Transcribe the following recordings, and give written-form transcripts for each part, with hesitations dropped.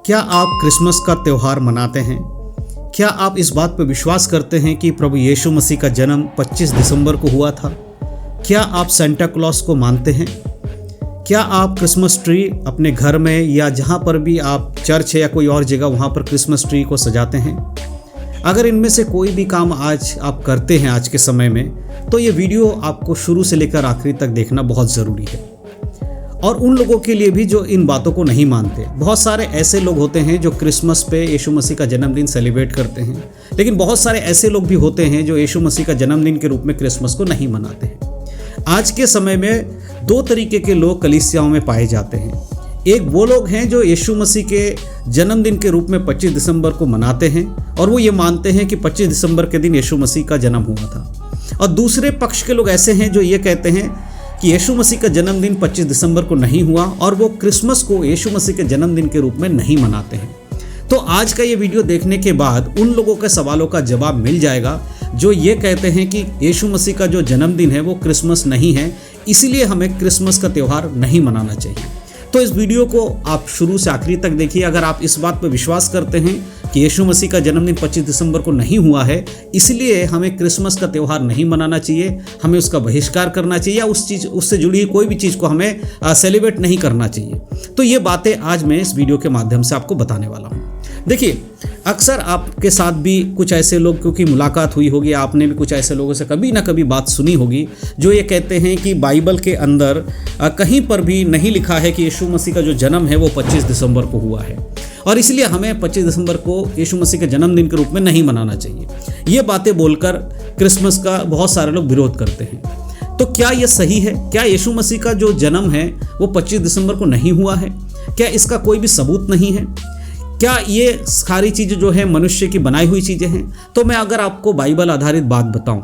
क्या आप क्रिसमस का त्यौहार मनाते हैं? क्या आप इस बात पर विश्वास करते हैं कि प्रभु यीशु मसीह का जन्म 25 दिसंबर को हुआ था? क्या आप सेंटा क्लॉज को मानते हैं? क्या आप क्रिसमस ट्री अपने घर में या जहाँ पर भी आप चर्च है या कोई और जगह वहाँ पर क्रिसमस ट्री को सजाते हैं? अगर इनमें से कोई भी काम आज आप करते हैं आज के समय में, तो ये वीडियो आपको शुरू से लेकर आखिरी तक देखना बहुत ज़रूरी है। और उन लोगों के लिए भी जो इन बातों को नहीं मानते। बहुत सारे ऐसे लोग होते हैं जो क्रिसमस पे यीशु मसीह का जन्मदिन सेलिब्रेट करते हैं, लेकिन बहुत सारे ऐसे लोग भी होते हैं जो यीशु मसीह का जन्मदिन के रूप में क्रिसमस को नहीं मनाते हैं। आज के समय में दो तरीके के लोग कलीसियाओं में पाए जाते हैं। एक वो लोग हैं जो यीशु मसीह के जन्मदिन के रूप में 25 दिसंबर को मनाते हैं और वो ये मानते हैं कि 25 दिसंबर के दिन यीशु मसीह का जन्म हुआ था। और दूसरे पक्ष के लोग ऐसे हैं जो ये कहते हैं कि यीशु मसीह का जन्मदिन 25 दिसंबर को नहीं हुआ और वो क्रिसमस को यीशु मसीह के जन्मदिन के रूप में नहीं मनाते हैं। तो आज का ये वीडियो देखने के बाद उन लोगों के सवालों का जवाब मिल जाएगा जो ये कहते हैं कि यीशु मसीह का जो जन्मदिन है वो क्रिसमस नहीं है, इसीलिए हमें क्रिसमस का त्यौहार नहीं मनाना चाहिए। तो इस वीडियो को आप शुरू से आखिरी तक देखिए। अगर आप इस बात पर विश्वास करते हैं कि यीशु मसीह का जन्मदिन 25 दिसंबर को नहीं हुआ है, इसलिए हमें क्रिसमस का त्यौहार नहीं मनाना चाहिए, हमें उसका बहिष्कार करना चाहिए या उससे जुड़ी कोई भी चीज़ को हमें सेलिब्रेट नहीं करना चाहिए, तो ये बातें आज मैं इस वीडियो के माध्यम से आपको बताने वाला हूँ। देखिए, अक्सर आपके साथ भी कुछ ऐसे लोग, क्योंकि मुलाकात हुई होगी, आपने भी कुछ ऐसे लोगों से कभी ना कभी बात सुनी होगी जो ये कहते हैं कि बाइबल के अंदर कहीं पर भी नहीं लिखा है कि यीशु मसीह का जो जन्म है वो 25 दिसंबर को हुआ है और इसलिए हमें 25 दिसंबर को यीशु मसीह के जन्मदिन के रूप में नहीं मनाना चाहिए। ये बातें बोलकर क्रिसमस का बहुत सारे लोग विरोध करते हैं। तो क्या ये सही है? क्या यीशु मसीह का जो जन्म है वो 25 दिसंबर को नहीं हुआ है? क्या इसका कोई भी सबूत नहीं है? क्या ये सारी चीज़ें जो है मनुष्य की बनाई हुई चीज़ें हैं? तो मैं अगर आपको बाइबल आधारित बात बताऊं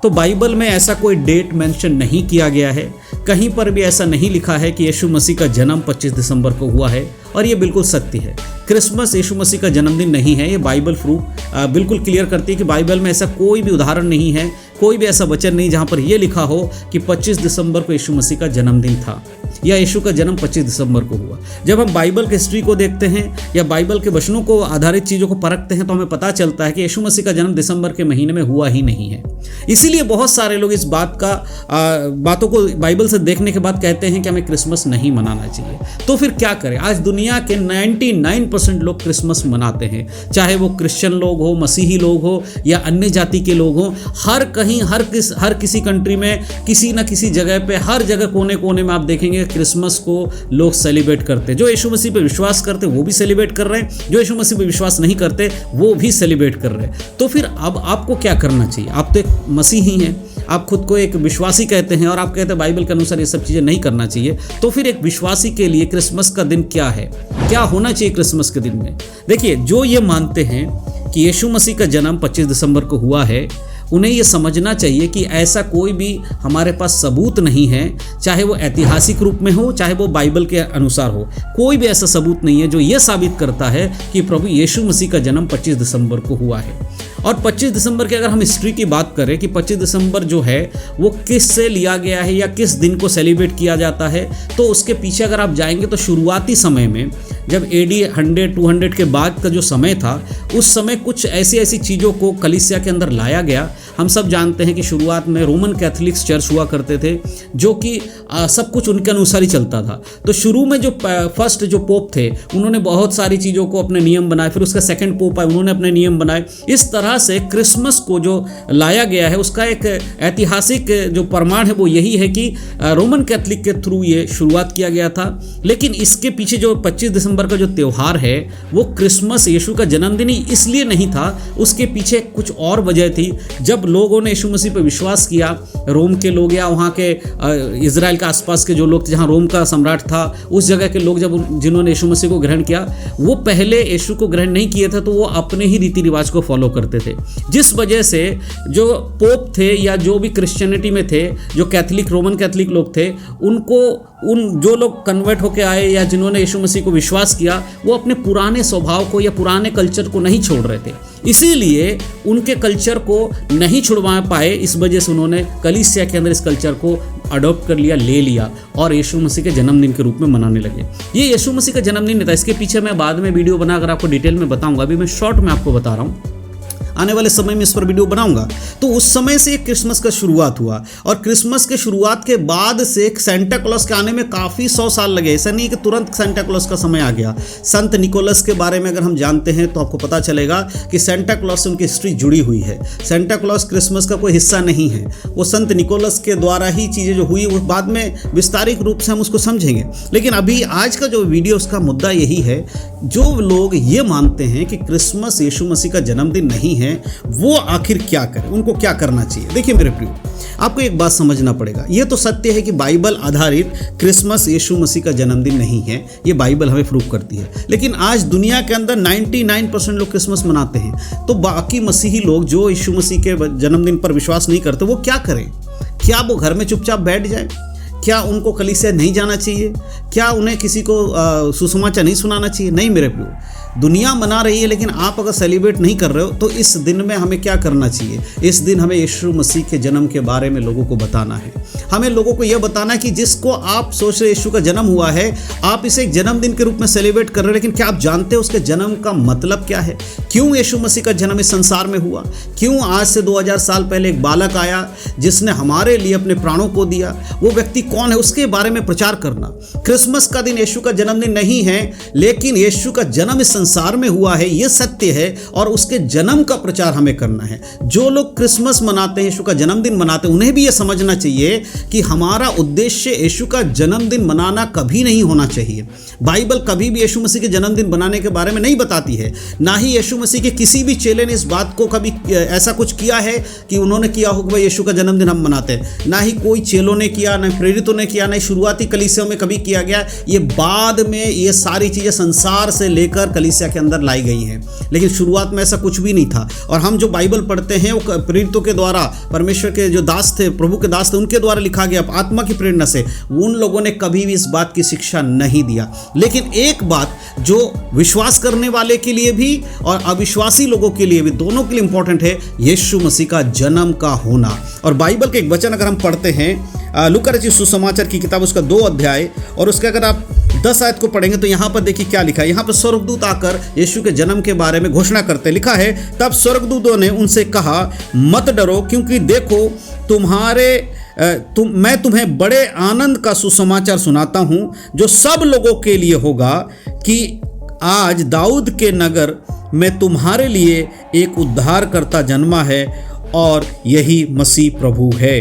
तो बाइबल में ऐसा कोई डेट मेंशन नहीं किया गया है, कहीं पर भी ऐसा नहीं लिखा है कि यीशु मसीह का जन्म 25 दिसंबर को हुआ है और ये बिल्कुल सत्य है। क्रिसमस यीशु मसीह का जन्मदिन नहीं है, ये बाइबल प्रूफ बिल्कुल क्लियर करती है कि बाइबल में ऐसा कोई भी उदाहरण नहीं है, कोई भी ऐसा वचन नहीं जहाँ पर यह लिखा हो कि 25 दिसंबर को यीशु मसीह का जन्मदिन था या यीशु का जन्म 25 दिसंबर को हुआ। जब हम बाइबल की हिस्ट्री को देखते हैं या बाइबल के वचनों को आधारित चीज़ों को परखते हैं तो हमें पता चलता है कि यीशु मसीह का जन्म दिसंबर के महीने में हुआ ही नहीं है। इसीलिए बहुत सारे लोग इस बातों को बाइबल से देखने के बाद कहते हैं कि हमें क्रिसमस नहीं मनाना चाहिए। तो फिर क्या करें? आज दुनिया के 99% लोग क्रिसमस मनाते हैं, चाहे वो क्रिश्चियन लोग हो, मसीही लोग हो या अन्य जाति के लोग हो। हर किसी कंट्री में किसी न किसी जगह पे, हर जगह कोने कोने में आप देखेंगे क्रिसमस को लोग सेलिब्रेट करते हैं। जो यीशु मसीह पे विश्वास करते वो भी सेलिब्रेट कर रहे हैं, जो यीशु मसीह पे विश्वास नहीं करते वो भी सेलिब्रेट कर रहे हैं। तो फिर अब आपको क्या करना चाहिए? आप तो एक मसीही हैं, आप खुद को एक विश्वासी कहते हैं और आप कहते हैं बाइबल के अनुसार ये सब चीज़ें नहीं करना चाहिए। तो फिर एक विश्वासी के लिए क्रिसमस का दिन क्या है, क्या होना चाहिए क्रिसमस के दिन में? देखिए, जो ये मानते हैं कि यीशु मसीह का जन्म 25 दिसंबर को हुआ है, उन्हें ये समझना चाहिए कि ऐसा कोई भी हमारे पास सबूत नहीं है, चाहे वो ऐतिहासिक रूप में हो, चाहे वो बाइबल के अनुसार हो। कोई भी ऐसा सबूत नहीं है जो ये साबित करता है कि प्रभु यीशु मसीह का जन्म 25 दिसंबर को हुआ है। और 25 दिसंबर की अगर हम हिस्ट्री की बात करें कि 25 दिसंबर जो है वो किस से लिया गया है या किस दिन को सेलिब्रेट किया जाता है, तो उसके पीछे अगर आप जाएंगे तो शुरुआती समय में जब AD 100-200 के बाद का जो समय था, उस समय कुछ ऐसी चीज़ों को कलीसिया के अंदर लाया गया। हम सब जानते हैं कि शुरुआत में रोमन कैथोलिक्स चर्च हुआ करते थे जो कि सब कुछ उनके अनुसार ही चलता था। तो शुरू में जो फर्स्ट जो पोप थे उन्होंने बहुत सारी चीज़ों को अपने नियम बनाए, फिर उसका सेकंड पोप आए, उन्होंने अपने नियम बनाए। इस तरह से क्रिसमस को जो लाया गया है उसका एक ऐतिहासिक जो प्रमाण है वो यही है कि रोमन कैथोलिक के थ्रू ये शुरुआत किया गया था। लेकिन इसके पीछे जो 25 दिसंबर का जो त्यौहार है वो क्रिसमस यीशु का जन्मदिन ही इसलिए नहीं था, उसके पीछे कुछ और वजह थी। जब लोगों ने यीशु मसीह पर विश्वास किया, रोम के लोग या वहाँ के इजराइल के आसपास के जो लोग थे जहाँ रोम का सम्राट था, उस जगह के लोग जिन्होंने यीशु मसीह को ग्रहण किया, वो पहले यीशु को ग्रहण नहीं किए थे, तो वो अपने ही रीति रिवाज को फॉलो करते थे। जिस वजह से जो पोप थे या जो भी क्रिश्चियनिटी में थे, जो कैथोलिक रोमन कैथोलिक लोग थे, उन जो लोग कन्वर्ट होके आए या जिन्होंने यीशु मसीह को विश्वास किया, वो अपने पुराने स्वभाव को या पुराने कल्चर को नहीं छोड़ रहे थे। इसीलिए उनके कल्चर को नहीं छुड़वा पाए, इस वजह से उन्होंने कलीसिया के अंदर इस कल्चर को अडॉप्ट कर लिया, ले लिया और यीशु मसीह के जन्मदिन के रूप में मनाने लगे। ये यीशु मसीह का जन्मदिन नहीं था, इसके पीछे मैं बाद में वीडियो बनाकर आपको डिटेल में बताऊंगा। अभी मैं शॉर्ट में आपको बता रहा हूँ, आने वाले समय में इस पर वीडियो बनाऊंगा। तो उस समय से क्रिसमस का शुरुआत हुआ और क्रिसमस के शुरुआत के बाद से सेंटा क्लॉज के आने में काफ़ी 100 साल लगे। ऐसा नहीं कि तुरंत सेंटा क्लॉज का समय आ गया। संत निकोलस के बारे में अगर हम जानते हैं तो आपको पता चलेगा कि सेंटा क्लॉज से उनकी हिस्ट्री जुड़ी हुई है। सेंटा क्लॉज क्रिसमस का कोई हिस्सा नहीं है, वो संत निकोलस के द्वारा ही चीज़ें जो हुई वो बाद में विस्तारित रूप से हम उसको समझेंगे। लेकिन अभी आज का जो वीडियो उसका मुद्दा यही है, जो लोग ये मानते हैं कि क्रिसमस यीशु मसीह का जन्मदिन नहीं है, वो आखिर क्या करें, उनको क्या करना चाहिए। देखिए मेरे प्रियो, आपको एक बात समझना पड़ेगा। ये तो सत्य है कि बाइबल आधारित क्रिसमस यीशु मसीह का जन्मदिन नहीं है, ये बाइबल हमें प्रूव करती है। लेकिन आज दुनिया के अंदर 99% लोग क्रिसमस मनाते हैं, तो बाकी मसीही लोग जो यीशु मसीह के जन्मदिन पर विश्वास नहीं करते, वो क्या करें? क्या वो घर में चुपचाप बैठ जाए? क्या उनको कलीसिया नहीं जाना चाहिए? क्या उन्हें किसी को सुसमाचार नहीं सुनाना चाहिए? नहीं मेरे प्रियो, दुनिया मना रही है, लेकिन आप अगर सेलिब्रेट नहीं कर रहे हो तो इस दिन में हमें क्या करना चाहिए? इस दिन हमें यीशु मसीह के जन्म के बारे में लोगों को बताना है। हमें लोगों को यह बताना है कि जिसको आप सोच रहे यीशु का जन्म हुआ है, आप इसे एक जन्मदिन के रूप में सेलिब्रेट कर रहे हैं, लेकिन क्या आप जानते हैं उसके जन्म का मतलब क्या है? क्यों यीशु मसीह का जन्म इस संसार में हुआ? क्यों आज से 2000 साल पहले एक बालक आया जिसने हमारे लिए अपने प्राणों को दिया? वो व्यक्ति कौन है, उसके बारे में प्रचार करना। क्रिसमस का दिन यीशु का जन्मदिन नहीं है, लेकिन यीशु का जन्म इस संसार में हुआ है, यह सत्य है, और उसके जन्म का प्रचार हमें करना है। जो लोग क्रिसमस मनाते हैं, यीशु का जन्मदिन मनाते हैं, उन्हें भी यह समझना चाहिए कि हमारा उद्देश्य यीशु का जन्मदिन मनाना कभी नहीं होना चाहिए। बाइबल कभी भी यीशु मसीह के जन्मदिन बनाने के बारे में नहीं बताती है। ना ही यीशु मसीह के किसी भी चेले ने इस बात को कभी ऐसा कुछ किया है कि उन्होंने किया हो कि भाई यीशु का जन्मदिन हम मनाते हैं। ना ही कोई चेलों ने किया, ना प्रेरितों ने किया, ना शुरुआती कलीसिया में कभी किया गया। ये बाद में ये सारी चीज़ें संसार से लेकर कलीसिया के अंदर लाई गई हैं, लेकिन शुरुआत में ऐसा कुछ भी नहीं था। और हम जो बाइबल पढ़ते हैं वो प्रेरितों के द्वारा, परमेश्वर के जो दास थे, प्रभु के दास थे, उनके द्वारा लिखा गया आत्मा की प्रेरणा से। उन लोगों ने कभी भी इस बात की शिक्षा नहीं दिया। लेकिन एक बात जो विश्वास करने वाले के लिए भी और अविश्वासी लोगों के लिए भी, दोनों के लिए इंपॉर्टेंट है, यीशु मसीह का जन्म का होना। और बाइबल के एक वचन अगर हम पढ़ते हैं, लूका रचित सुसमाचार की किताब उसका 2 अध्याय और उसके अगर आप 10 आयत को पढ़ेंगे तो यहाँ पर देखिए क्या लिखा है। यहाँ पर स्वर्गदूत आकर यीशु के जन्म के बारे में घोषणा करते लिखा है, तब स्वर्गदूतों ने उनसे कहा, मत डरो, क्योंकि देखो मैं तुम्हें बड़े आनंद का सुसमाचार सुनाता हूँ, जो सब लोगों के लिए होगा, कि आज दाऊद के नगर में तुम्हारे लिए एक उद्धारकर्ता जन्मा है और यही मसीह प्रभु है।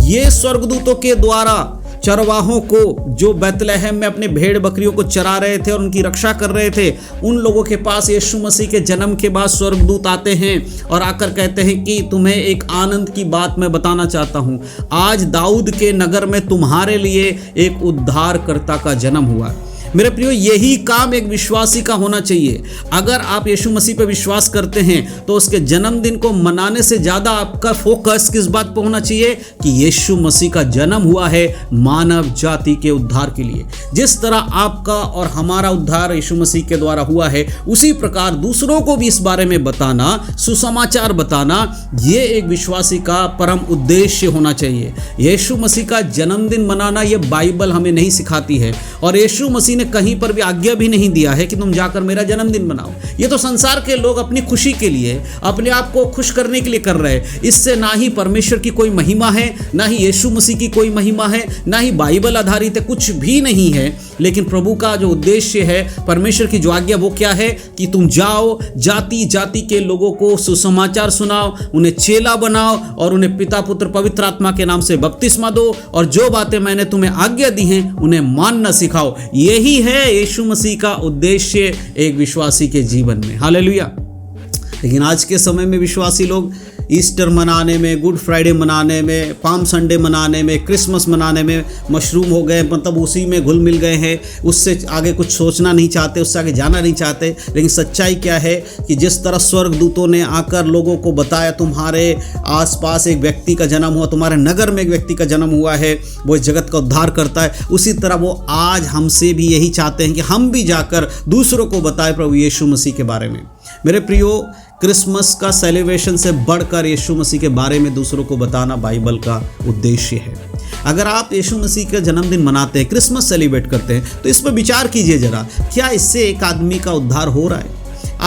ये स्वर्गदूतों के द्वारा चरवाहों को, जो बैतलहम में अपने भेड़ बकरियों को चरा रहे थे और उनकी रक्षा कर रहे थे, उन लोगों के पास यीशु मसीह के जन्म के बाद स्वर्गदूत आते हैं और आकर कहते हैं कि तुम्हें एक आनंद की बात मैं बताना चाहता हूँ, आज दाऊद के नगर में तुम्हारे लिए एक उद्धारकर्ता का जन्म हुआ। मेरे प्रियो, यही काम एक विश्वासी का होना चाहिए। अगर आप यीशु मसीह पर विश्वास करते हैं तो उसके जन्मदिन को मनाने से ज़्यादा आपका फोकस किस बात पर होना चाहिए कि यीशु मसीह का जन्म हुआ है मानव जाति के उद्धार के लिए। जिस तरह आपका और हमारा उद्धार यीशु मसीह के द्वारा हुआ है, उसी प्रकार दूसरों को भी इस बारे में बताना, सुसमाचार बताना, ये एक विश्वासी का परम उद्देश्य होना चाहिए। यीशु मसीह का जन्मदिन मनाना ये बाइबल हमें नहीं सिखाती है, और यीशु मसीह ने कहीं पर भी आज्ञा भी नहीं दिया है कि तुम जाकर मेरा जन्मदिन मनाओ। ये तो संसार के लोग अपनी खुशी के लिए, अपने आप को खुश करने के लिए कर रहे हैं। इससे ना ही परमेश्वर की कोई महिमा है, ना ही यीशु मसीह की कोई महिमा है, ना ही बाइबल आधारित है, कुछ भी नहीं है। लेकिन प्रभु का जो उद्देश्य है, परमेश्वर की जो आज्ञा, वो क्या है कि तुम जाओ, जाति जाति के लोगों को सुसमाचार सुनाओ, उन्हें चेला बनाओ और उन्हें पिता पुत्र पवित्र आत्मा के नाम से बपतिस्मा दो, और जो बातें मैंने तुम्हें आज्ञा दी हैं उन्हें मानना सिखाओ। यही है यीशु मसीह का उद्देश्य एक विश्वासी के जीवन में। हालेलुया। लेकिन आज के समय में विश्वासी लोग ईस्टर मनाने में, गुड फ्राइडे मनाने में, पाम संडे मनाने में, क्रिसमस मनाने में मशरूम हो गए, मतलब उसी में घुल मिल गए हैं। उससे आगे कुछ सोचना नहीं चाहते, उससे आगे जाना नहीं चाहते। लेकिन सच्चाई क्या है कि जिस तरह स्वर्गदूतों ने आकर लोगों को बताया तुम्हारे आसपास एक व्यक्ति का जन्म हुआ, तुम्हारे नगर में एक व्यक्ति का जन्म हुआ है, वो इस जगत का उद्धार करता है, उसी तरह वो आज हमसे भी यही चाहते हैं कि हम भी जाकर दूसरों को बताएं प्रभु यीशु मसीह के बारे में। मेरे प्रियो, क्रिसमस का सेलिब्रेशन से बढ़कर यीशु मसीह के बारे में दूसरों को बताना बाइबल का उद्देश्य है। अगर आप यीशु मसीह का जन्मदिन मनाते हैं, क्रिसमस सेलिब्रेट करते हैं, तो इस पर विचार कीजिए जरा, क्या इससे एक आदमी का उद्धार हो रहा है?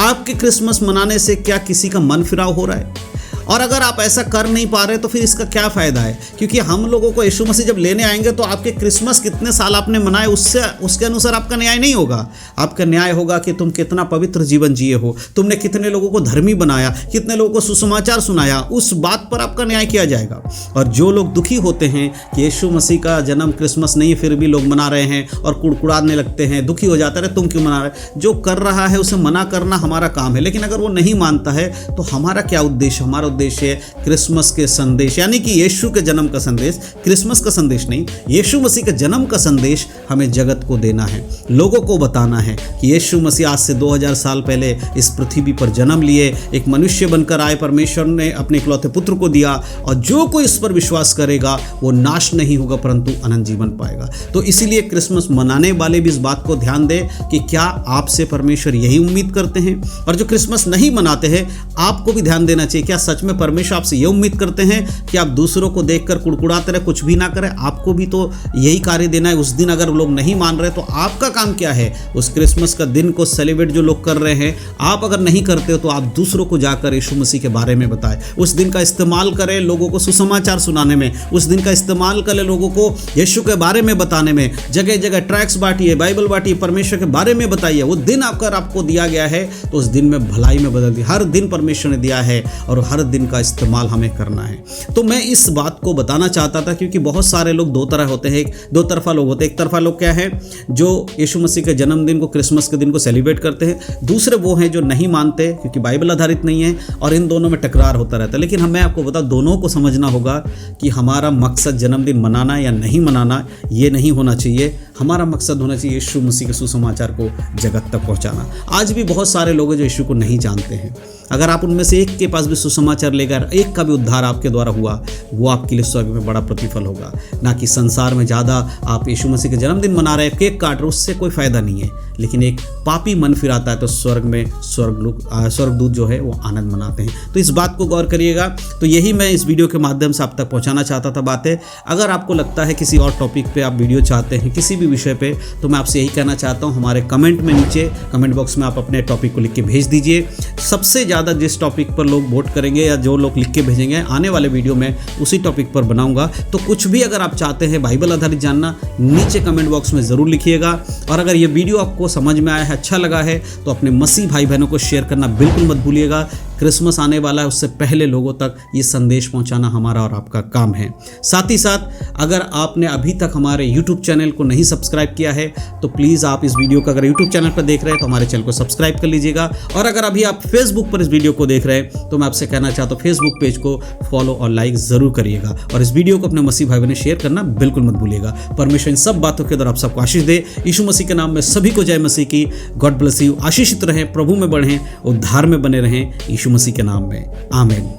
आपके क्रिसमस मनाने से क्या किसी का मन फिराव हो रहा है? और अगर आप ऐसा कर नहीं पा रहे तो फिर इसका क्या फ़ायदा है? क्योंकि हम लोगों को यीशु मसीह जब लेने आएंगे तो आपके क्रिसमस कितने साल आपने मनाए उसके अनुसार आपका न्याय नहीं होगा। आपका न्याय होगा कि तुम कितना पवित्र जीवन जिए हो, तुमने कितने लोगों को धर्मी बनाया, कितने लोगों को सुसमाचार सुनाया, उस बात पर आपका न्याय किया जाएगा। और जो लोग दुखी होते हैं कि यीशु मसीह का जन्म क्रिसमस नहीं फिर भी लोग मना रहे हैं और कुड़कुड़ाने लगते हैं, दुखी हो जाता है, तुम क्यों मना रहे? जो कर रहा है उसे मना करना हमारा काम है, लेकिन अगर वो नहीं मानता है तो हमारा क्या उद्देश्य? हमारा उद्देश्य क्रिसमस के संदेश, यानी कि यीशु के जन्म का संदेश, क्रिसमस का संदेश नहीं, यीशु मसीह के जन्म का संदेश हमें जगत को देना है, लोगों को बताना है कि यीशु मसीह आज से 2000 साल पहले इस पृथ्वी पर जन्म लिए, एक मनुष्य बनकर आए, परमेश्वर ने अपने इकलौते पुत्र को दिया और जो कोई इस पर विश्वास करेगा वो नाश नहीं होगा परंतु अनंत जीवन पाएगा। तो इसीलिए क्रिसमस मनाने वाले भी इस बात को ध्यान दें कि क्या आपसे परमेश्वर यही उम्मीद करते हैं? और जो क्रिसमस नहीं मनाते हैं आपको भी ध्यान देना चाहिए, क्या सच में परमेश्वर आपसे ये उम्मीद करते हैं कि आप दूसरों को देखकर कुड़कुड़ाते रहे, कुछ भी ना करें? आपको भी तो यही कार्य देना है। उस दिन अगर लोग नहीं मान रहे तो आपका काम क्या है? उस क्रिसमस का दिन को सेलिब्रेट जो लोग कर रहे हैं, आप अगर नहीं करते हो तो आप दूसरों को जाकर यीशु मसीह के बारे में बताएं। उस दिन का इस्तेमाल करें लोगों को सुसमाचार सुनाने में, उस दिन का इस्तेमाल करें लोगों को यीशु के बारे में बताने में। जगह जगह ट्रैक्स बांटिए, बाइबल बांटिए, परमेश्वर के बारे में बताइए। वो दिन अगर आपको दिया गया है तो उस दिन में भलाई में बदल दी। हर दिन परमेश्वर ने दिया है और हर दिन का इस्तेमाल हमें करना है। तो मैं इस बात को बताना चाहता था क्योंकि बहुत सारे लोग दो तरह होते हैं, दो तरफा लोग होते हैं। एक तरफा लोग क्या है जो यीशु मसीह के जन्मदिन को, क्रिसमस के दिन को सेलिब्रेट करते हैं, दूसरे वो हैं जो नहीं मानते क्योंकि बाइबल आधारित नहीं है, और इन दोनों में टकरार होता रहता है। लेकिन मैं आपको बता, दोनों को समझना होगा कि हमारा मकसद जन्मदिन मनाना या नहीं मनाना ये नहीं होना चाहिए। हमारा मकसद होना चाहिए यीशु मसीह के सुसमाचार को जगत तक पहुंचाना। आज भी बहुत सारे लोग हैं जो यीशु को नहीं जानते हैं। अगर आप उनमें से एक के पास भी सुसमाचार लेकर एक का भी उद्धार आपके द्वारा हुआ, वो आपके लिए स्वर्ग में बड़ा प्रतिफल होगा। ना कि संसार में ज़्यादा आप यीशु मसीह के जन्मदिन मना रहे, केक काट रहे, उससे कोई फ़ायदा नहीं है। लेकिन एक पापी मन फिराता है तो स्वर्ग में स्वर्गदूत जो है वो आनंद मनाते हैं। तो इस बात को गौर करिएगा। तो यही मैं इस वीडियो के माध्यम से आप तक पहुंचाना चाहता था बातें। अगर आपको लगता है किसी और टॉपिक पे आप वीडियो चाहते हैं, किसी भी विषय पे, तो मैं आपसे यही कहना चाहता हूँ, हमारे कमेंट में नीचे कमेंट बॉक्स में आप अपने टॉपिक को लिख के भेज दीजिए। सबसे ज़्यादा जिस टॉपिक पर लोग वोट करेंगे या जो लोग लिख के भेजेंगे, आने वाले वीडियो में उसी टॉपिक पर बनाऊंगा। तो कुछ भी अगर आप चाहते हैं बाइबल आधारित जानना, नीचे कमेंट बॉक्स में ज़रूर लिखिएगा। और अगर ये वीडियो आपको समझ में आया है, अच्छा लगा है, तो अपने मसीह भाई बहनों को शेयर करना बिल्कुल मत भूलिएगा। क्रिसमस आने वाला है, उससे पहले लोगों तक ये संदेश पहुंचाना हमारा और आपका काम है। साथ ही साथ अगर आपने अभी तक हमारे YouTube चैनल को नहीं सब्सक्राइब किया है तो प्लीज़ आप इस वीडियो को अगर YouTube चैनल पर देख रहे हैं तो हमारे चैनल को सब्सक्राइब कर लीजिएगा। और अगर अभी आप फेसबुक पर इस वीडियो को देख रहे हैं तो मैं आपसे कहना चाहता हूँ फेसबुक पेज को फॉलो और लाइक ज़रूर करिएगा। और इस वीडियो को अपने मसीह भाई बहनों शेयर करना बिल्कुल मत भूलिएगा। परमेश्वर इन सब बातों के द्वारा आप सबको आशीष दे। यीशु मसीह के नाम में सभी को जय मसीह की। God bless you. आशीषित रहें, प्रभु में बढ़ें, उद्धार में बने रहें, यीशु मसीह के नाम में आमीन।